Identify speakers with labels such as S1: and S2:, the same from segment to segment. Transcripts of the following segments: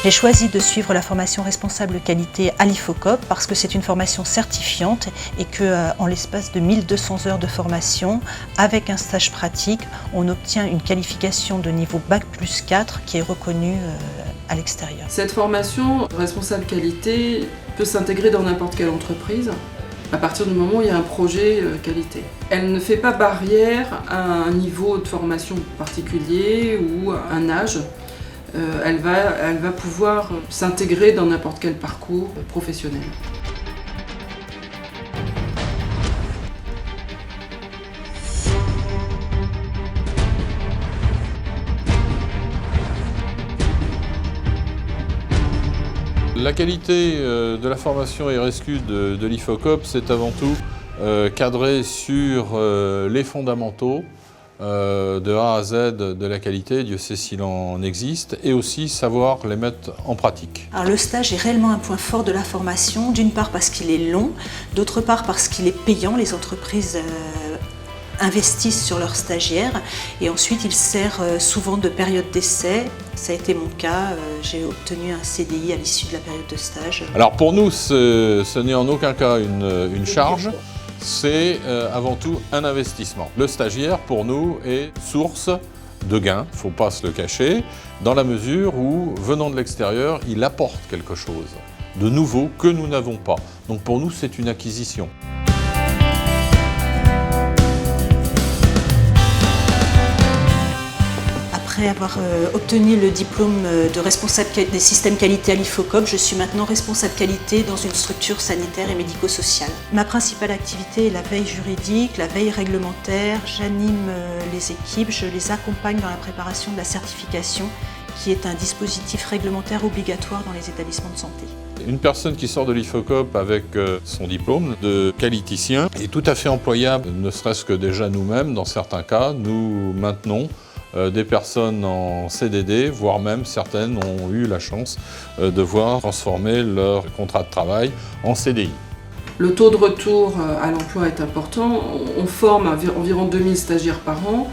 S1: J'ai choisi de suivre la formation responsable qualité à l'IFOCOP parce que c'est une formation certifiante et qu'en l'espace de 1200 heures de formation, avec un stage pratique, on obtient une qualification de niveau Bac+4 qui est reconnue à l'extérieur.
S2: Cette formation responsable qualité peut s'intégrer dans n'importe quelle entreprise à partir du moment où il y a un projet qualité. Elle ne fait pas barrière à un niveau de formation particulier ou à un âge. Elle va pouvoir s'intégrer dans n'importe quel parcours professionnel.
S3: La qualité de la formation RSQ de l'IFOCOP, c'est avant tout cadré sur les fondamentaux de A à Z de la qualité, Dieu sait s'il en existe, et aussi savoir les mettre en pratique.
S1: Alors le stage est réellement un point fort de la formation, d'une part parce qu'il est long, d'autre part parce qu'il est payant, les entreprises investissent sur leurs stagiaires et ensuite il sert souvent de période d'essai. Ça a été mon cas, j'ai obtenu un CDI à l'issue de la période de stage.
S3: Alors pour nous, ce n'est en aucun cas une charge. C'est avant tout un investissement. Le stagiaire, pour nous, est source de gains, il ne faut pas se le cacher, dans la mesure où, venant de l'extérieur, il apporte quelque chose de nouveau que nous n'avons pas. Donc pour nous, c'est une acquisition.
S1: Après avoir obtenu le diplôme de responsable des systèmes qualité à l'IFOCOP, je suis maintenant responsable qualité dans une structure sanitaire et médico-sociale. Ma principale activité est la veille juridique, la veille réglementaire. J'anime les équipes, je les accompagne dans la préparation de la certification, qui est un dispositif réglementaire obligatoire dans les établissements de santé.
S3: Une personne qui sort de l'IFOCOP avec son diplôme de qualiticien est tout à fait employable, ne serait-ce que déjà nous-mêmes, dans certains cas, nous maintenons des personnes en CDD, voire même certaines ont eu la chance de voir transformer leur contrat de travail en CDI.
S2: Le taux de retour à l'emploi est important. On forme environ 2000 stagiaires par an.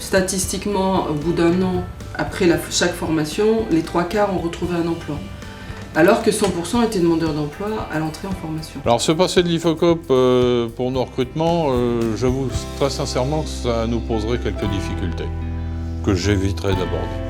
S2: Statistiquement, au bout d'un an, après chaque formation, les 3/4 ont retrouvé un emploi. Alors que 100% étaient demandeurs d'emploi à l'entrée en formation.
S3: Alors ce passé de l'IFOCOP pour nos recrutements, j'avoue très sincèrement que ça nous poserait quelques difficultés, que j'éviterai d'aborder.